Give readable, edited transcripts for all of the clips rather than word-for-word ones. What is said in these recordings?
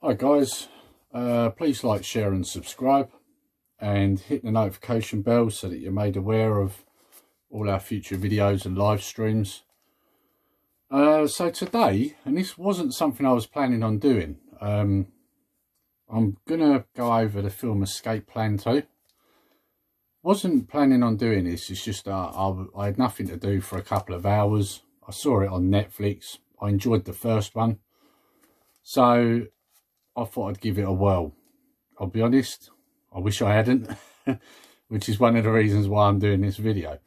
Hi guys, please like, share and subscribe and hit the notification bell so that you're made aware of all our future videos and live streams. So today, and this wasn't something I was planning on doing, I'm gonna go over the film Escape Plan 2. Wasn't planning on doing this, it's just I had nothing to do for a couple of hours. I saw it on Netflix. I enjoyed the first one, so I thought I'd give it a whirl. I'll be honest, I wish I hadn't, which is one of the reasons why I'm doing this video.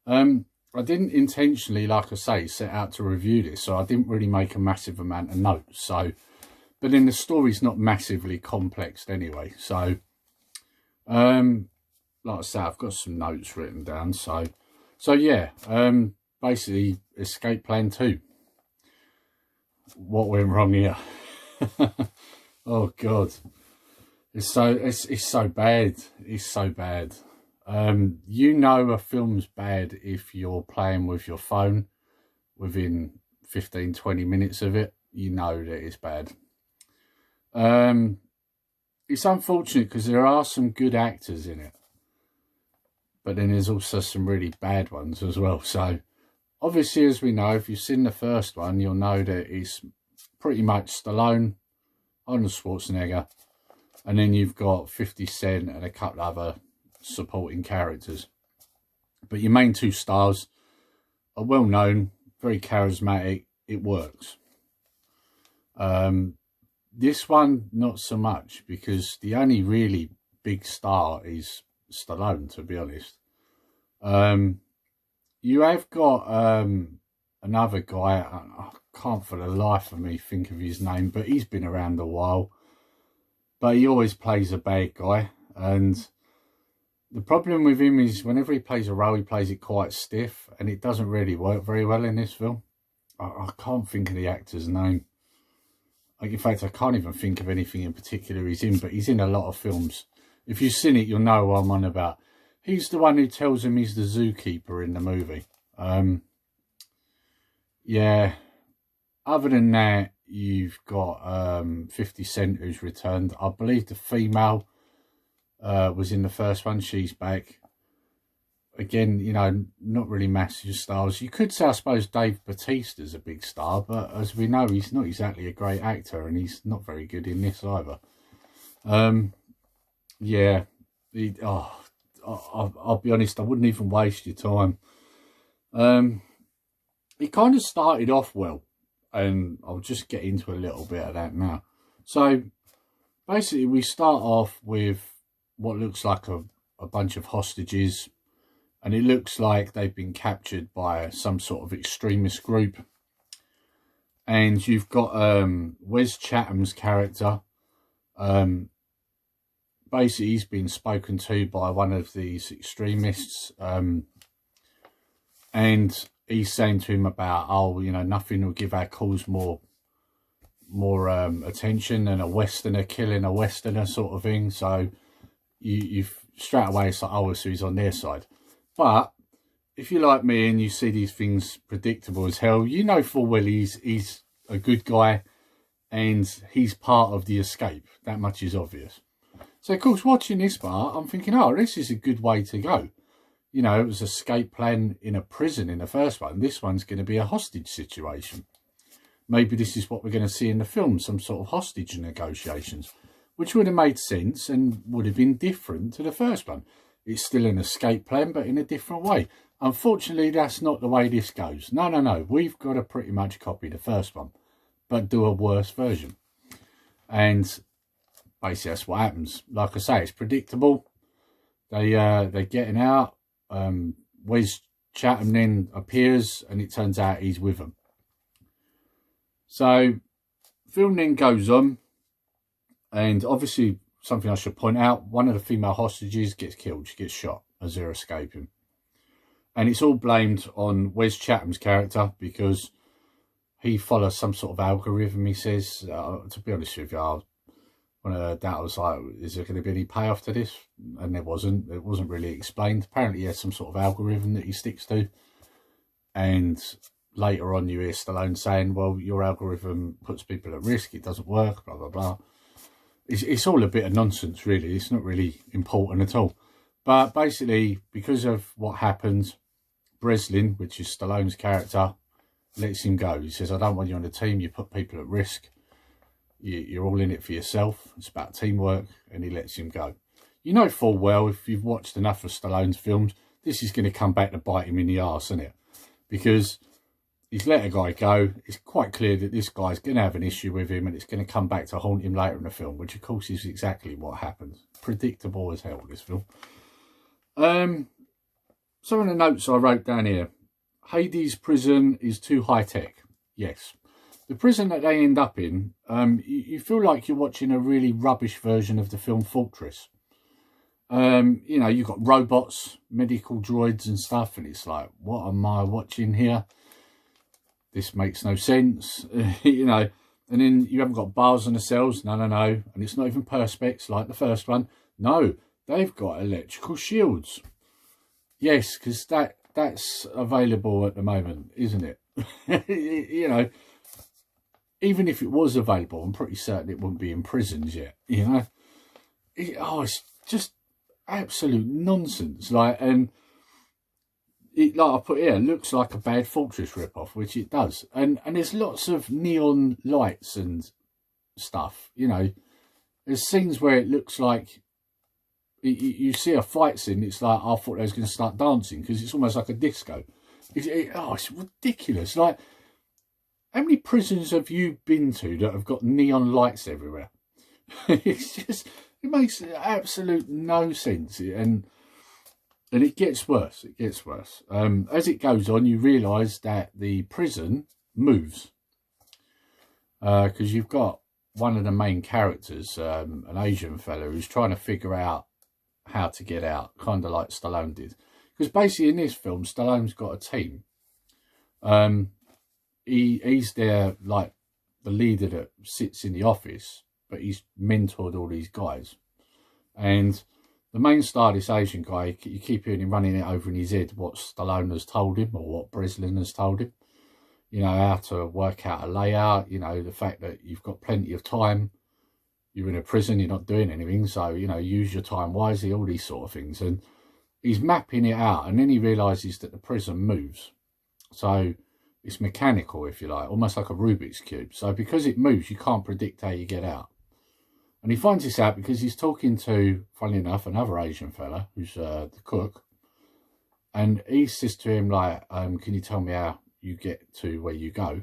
I didn't intentionally, like I say, set out to review this, so I didn't really make a massive amount of notes. So, but then the story's not massively complex anyway. So, like I say, I've got some notes written down. So yeah, basically, Escape Plan 2. What went wrong here? Oh God, it's so bad. It's so bad. You know a film's bad if you're playing with your phone within 15-20 minutes of it. You know that it's bad. It's unfortunate because there are some good actors in it, but then there's also some really bad ones as well. So obviously, as we know, if you've seen the first one, you'll know that it's pretty much Stallone, Arnold Schwarzenegger, and then you've got 50 Cent and a couple other supporting characters. But your main two stars are well known, very charismatic. It works. This one, not so much, because the only really big star is Stallone, to be honest. You have got another guy, I can't for the life of me think of his name, but he's been around a while. But he always plays a bad guy, and the problem with him is whenever he plays a role, he plays it quite stiff, and it doesn't really work very well in this film. I can't think of the actor's name. In fact, I can't even think of anything in particular he's in, but he's in a lot of films. If you've seen it, you'll know what I'm on about. He's the one who tells him he's the zookeeper in the movie. Yeah. Other than that, you've got 50 Cent who's returned. I believe the female was in the first one. She's back. Again, you know, not really massive stars. You could say, I suppose, Dave Bautista's a big star, but as we know, he's not exactly a great actor, and he's not very good in this either. Yeah. I'll be honest, I wouldn't even waste your time. It kind of started off well, and I'll just get into a little bit of that now. So basically, we start off with what looks like a bunch of hostages, and it looks like they've been captured by some sort of extremist group. And you've got Wes Chatham's character. Basically, he's been spoken to by one of these extremists, and he's saying to him about, oh, you know, nothing will give our cause more attention than a Westerner killing a Westerner sort of thing. So you've straight away, it's like, oh, so he's on their side. But if you're like me and you see these things predictable as hell, you know full well he's a good guy and he's part of the escape. That much is obvious. So, of course, watching this part, I'm thinking, oh, this is a good way to go. You know, it was an escape plan in a prison in the first one. This one's going to be a hostage situation. Maybe this is what we're going to see in the film, some sort of hostage negotiations, which would have made sense and would have been different to the first one. It's still an escape plan, but in a different way. Unfortunately, that's not the way this goes. No. We've got to pretty much copy the first one, but do a worse version. And basically, that's what happens. Like I say, it's predictable. They're getting out. Wes Chatham then appears, and it turns out he's with them. So, film then goes on, and obviously, something I should point out, one of the female hostages gets killed. She gets shot as they're escaping. And it's all blamed on Wes Chatham's character because he follows some sort of algorithm, he says. To be honest with you, when I heard that, I was like, is there going to be any payoff to this? And there wasn't. It wasn't really explained. Apparently, he has some sort of algorithm that he sticks to. And later on, you hear Stallone saying, well, your algorithm puts people at risk. It doesn't work, blah, blah, blah. it's all a bit of nonsense, really. It's not really important at all. But basically, because of what happens, Breslin, which is Stallone's character, lets him go. He says, I don't want you on the team. You put people at risk. You're all in it for yourself. It's about teamwork. And he lets him go. You know full well, if you've watched enough of Stallone's films, this is going to come back to bite him in the arse, isn't it? Because he's let a guy go. It's quite clear that this guy's going to have an issue with him, and it's going to come back to haunt him later in the film, which of course is exactly what happens. Predictable as hell, this film. Some of the notes I wrote down here. Hades prison is too high-tech. Yes. The prison that they end up in, you feel like you're watching a really rubbish version of the film Fortress. You know, you've got robots, medical droids and stuff, and it's like, what am I watching here? This makes no sense, you know. And then you haven't got bars on the cells. No. And it's not even perspex like the first one. No, they've got electrical shields. Yes, because that's available at the moment, isn't it? You know, even if it was available, I'm pretty certain it wouldn't be in prisons yet, you know. It's just absolute nonsense. Like, and it, like I put here, looks like a bad Fortress ripoff, which it does. And there's lots of neon lights and stuff, you know. There's scenes where it looks like you see a fight scene, it's like, I thought they was going to start dancing, because it's almost like a disco. It's ridiculous. Like, how many prisons have you been to that have got neon lights everywhere? It's just, it makes absolute no sense. And it gets worse. It gets worse. As it goes on, you realise that the prison moves. Because you've got one of the main characters, an Asian fella, who's trying to figure out how to get out, kind of like Stallone did. Because basically in this film, Stallone's got a team. He's there like the leader that sits in the office, but he's mentored all these guys. And the main star, this Asian guy, you keep hearing him running it over in his head what Stallone has told him, or what Breslin has told him. You know, how to work out a layout, you know, the fact that you've got plenty of time. You're in a prison, you're not doing anything, so, you know, use your time wisely, all these sort of things. And he's mapping it out, and then he realises that the prison moves. So it's mechanical, if you like, almost like a Rubik's Cube. So because it moves, you can't predict how you get out. And he finds this out because he's talking to, funnily enough, another Asian fella, who's the cook. And he says to him, like, can you tell me how you get to where you go?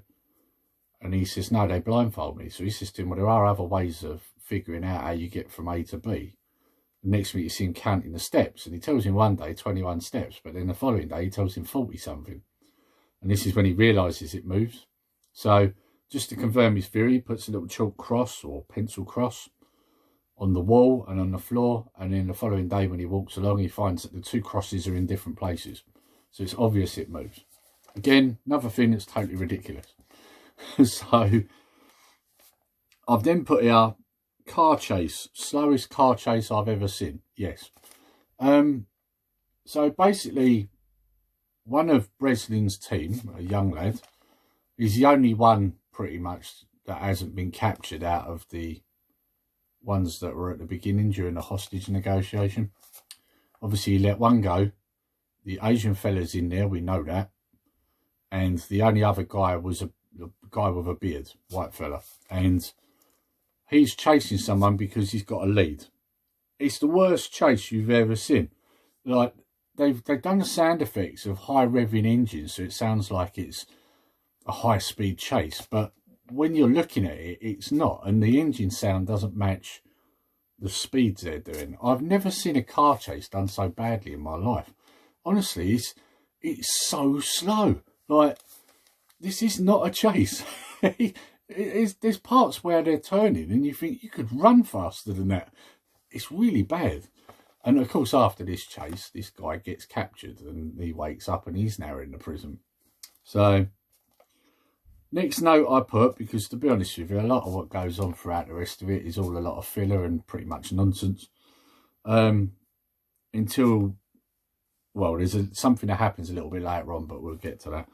And he says, no, they blindfold me. So he says to him, well, there are other ways of figuring out how you get from A to B. The next minute you see him counting the steps. And he tells him one day 21 steps. But then the following day he tells him 40-something. And this is when he realises it moves. So just to confirm his theory, he puts a little chalk cross or pencil cross on the wall and on the floor. And then the following day when he walks along, he finds that the two crosses are in different places. So it's obvious it moves. Again, another thing that's totally ridiculous. So I've then put here car chase, slowest car chase I've ever seen. Yes. So basically, one of Breslin's team, a young lad, is the only one pretty much that hasn't been captured out of the ones that were at the beginning during the hostage negotiation. Obviously, he let one go. The Asian fella's in there, we know that. And the only other guy was a guy with a beard, white fella. And he's chasing someone because he's got a lead. It's the worst chase you've ever seen. Like, they've done the sound effects of high revving engines, so it sounds like it's a high speed chase. But when you're looking at it, it's not. And the engine sound doesn't match the speeds they're doing. I've never seen a car chase done so badly in my life. Honestly, it's so slow. Like, this is not a chase. There's parts where they're turning and you think you could run faster than that. It's really bad. And of course, after this chase, this guy gets captured and he wakes up and he's now in the prison. So, next note I put, because to be honest with you, a lot of what goes on throughout the rest of it is all a lot of filler and pretty much nonsense. Until, well, there's something that happens a little bit later on, but we'll get to that.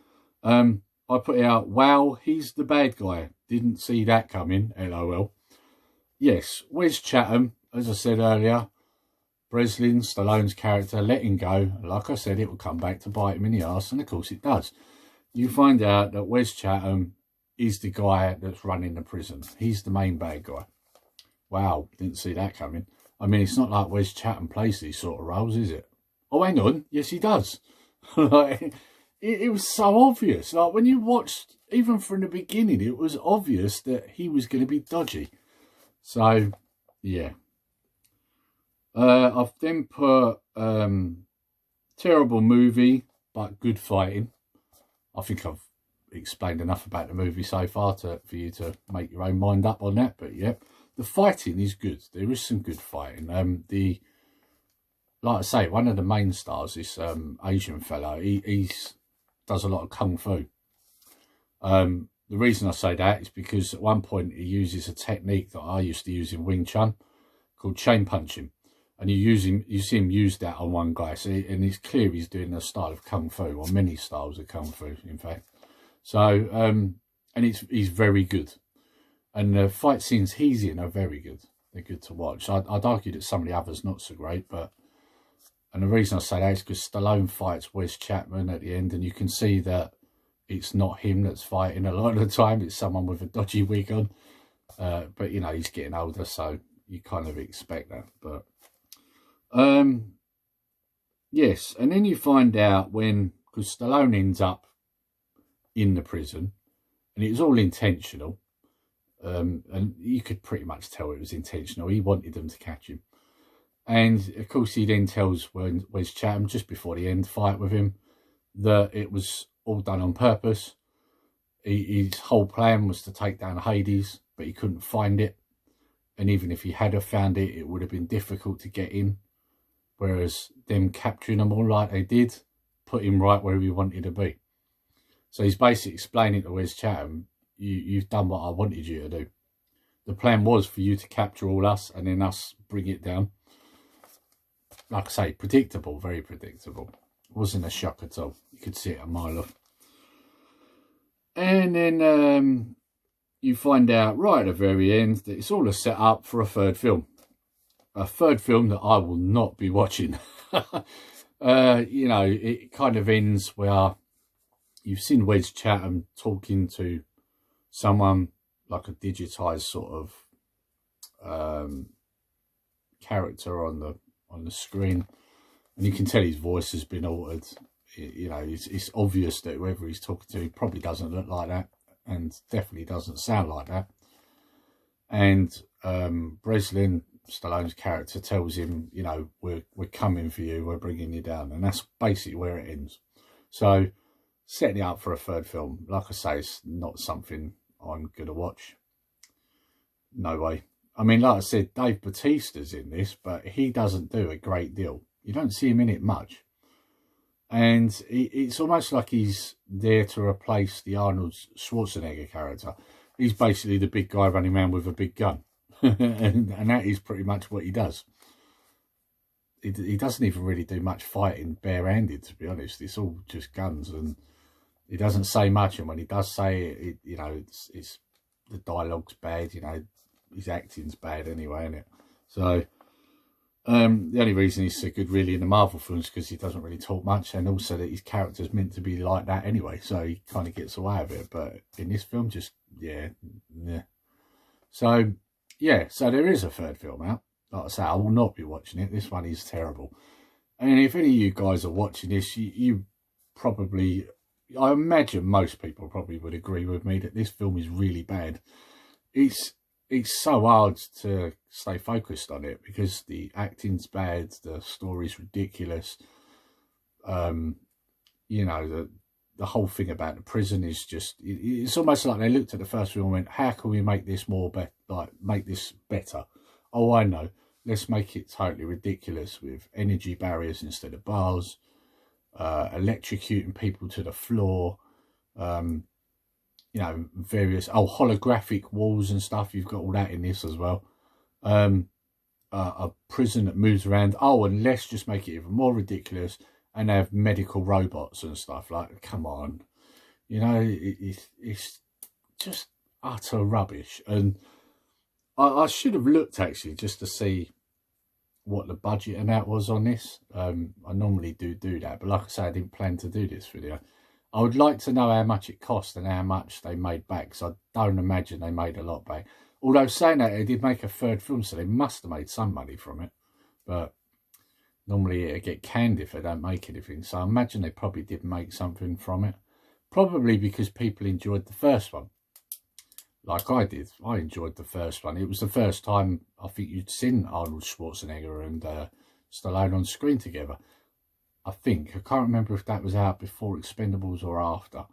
I put out, wow, he's the bad guy. Didn't see that coming, LOL. yes, Wes Chatham, as I said earlier, Breslin, Stallone's character, letting go. Like I said, it will come back to bite him in the arse, and of course it does. You find out that Wes Chatham is the guy that's running the prison. He's the main bad guy. Wow, didn't see that coming. I mean, it's not like Wes Chatham plays these sort of roles, is it? Oh, hang on. Yes, he does. Like, it was so obvious. Like, when you watched, even from the beginning, it was obvious that he was going to be dodgy. So, yeah. I've then put terrible movie, but good fighting. I think I've explained enough about the movie so far for you to make your own mind up on that. But yeah, the fighting is good. There is some good fighting. Like I say, one of the main stars, this Asian fellow, he does a lot of kung fu. The reason I say that is because at one point he uses a technique that I used to use in Wing Chun called chain punching. And you see him use that on one guy. So, and it's clear he's doing a style of kung fu, or many styles of kung fu, in fact. So, and he's very good. And the fight scenes he's in are very good. They're good to watch. I'd argue that some of the others not so great, but... And the reason I say that is because Stallone fights Wes Chatham at the end, and you can see that it's not him that's fighting a lot of the time. It's someone with a dodgy wig on. But, you know, he's getting older, so you kind of expect that. But... yes, and then you find out because Stallone ends up in the prison, and it was all intentional, and you could pretty much tell it was intentional. He wanted them to catch him, and of course he then tells Wes Chatham just before the end fight with him that it was all done on purpose. His whole plan was to take down Hades, but he couldn't find it, and even if he had have found it, it would have been difficult to get in. Whereas them capturing them all like they did, put him right where he wanted to be. So he's basically explaining to Wes Chatham, you've done what I wanted you to do. The plan was for you to capture all us and then us bring it down. Like I say, predictable, very predictable. It wasn't a shock at all. You could see it a mile off. And then you find out right at the very end that it's all a set-up for a third film. A third film that I will not be watching. You know, it kind of ends where you've seen Wes Chatham talking to someone like a digitized sort of character on the screen, and you can tell his voice has been altered. You know, it's obvious that whoever he's talking to probably doesn't look like that, and definitely doesn't sound like that. And Breslin, Stallone's character, tells him, you know, we're coming for you, we're bringing you down, and that's basically where it ends. So setting it up for a third film, like I say, it's not something I'm gonna watch. No way. I mean, like I said, Dave Bautista's in this, but he doesn't do a great deal. You don't see him in it much, and it's almost like he's there to replace the Arnold Schwarzenegger character. He's basically the big guy running around with a big gun. and that is pretty much what he does. He doesn't even really do much fighting barehanded, to be honest. It's all just guns, and he doesn't say much. And when he does say it, you know, it's the dialogue's bad. You know, his acting's bad anyway, isn't it? So the only reason he's so good really in the Marvel films because he doesn't really talk much, and also that his character's meant to be like that anyway, so he kind of gets away with it. But in this film, just yeah. So yeah, so there is a third film out. Like I say, I will not be watching it. This one is terrible. And if any of you guys are watching this, you probably, I imagine most people probably would agree with me that this film is really bad. It's so hard to stay focused on it because the acting's bad, the story's ridiculous. You know, the whole thing about the prison is just, it's almost like they looked at the first film and went, how can we make this make this better? Oh, I know. Let's make it totally ridiculous with energy barriers instead of bars, electrocuting people to the floor, you know, various, holographic walls and stuff. You've got all that in this as well. A prison that moves around. Oh, and let's just make it even more ridiculous and have medical robots and stuff. Like, come on. You know, it's just utter rubbish. And I should have looked actually just to see what the budget amount was on this. I normally do that, but like I say, I didn't plan to do this video. I would like to know how much it cost and how much they made back, because I don't imagine they made a lot back. Although saying that, they did make a third film, so they must have made some money from it. But normally it'll get canned if they don't make anything. So I imagine they probably did make something from it. Probably because people enjoyed the first one. Like I did. I enjoyed the first one. It was the first time I think you'd seen Arnold Schwarzenegger and Stallone on screen together. I think. I can't remember if that was out before Expendables or after.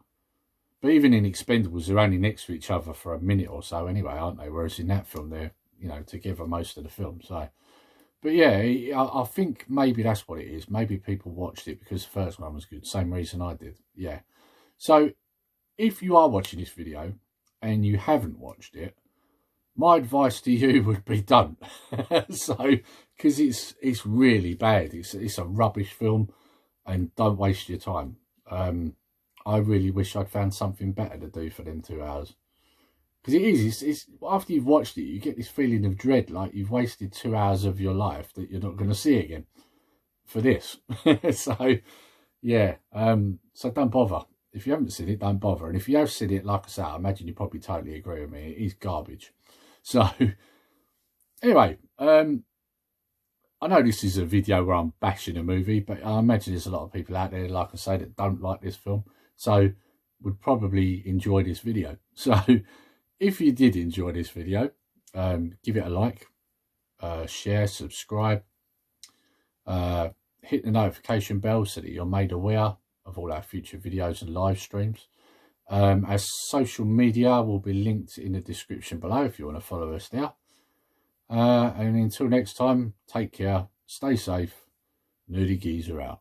But even in Expendables, they're only next to each other for a minute or so anyway, aren't they? Whereas in that film, they're, you know, together most of the film. So, but yeah, I think maybe that's what it is. Maybe people watched it because the first one was good. Same reason I did. Yeah. So, if you are watching this video and you haven't watched it, my advice to you would be don't. So, because it's really bad. It's a rubbish film, and don't waste your time. I really wish I'd found something better to do for them 2 hours. Because it is, it's after you've watched it, you get this feeling of dread, like you've wasted 2 hours of your life that you're not going to see again for this. So, yeah, so don't bother. If you haven't seen it, don't bother. And if you have seen it, like I said, I imagine you probably totally agree with me. It is garbage. So, anyway, I know this is a video where I'm bashing a movie, but I imagine there's a lot of people out there, like I say, that don't like this film. So, would probably enjoy this video. So, if you did enjoy this video, give it a like, share, subscribe, hit the notification bell so that you're made aware of all our future videos and live streams. Our social media will be linked in the description below if you want to follow us there. And until next time, take care, stay safe, Nerdy Geezer out.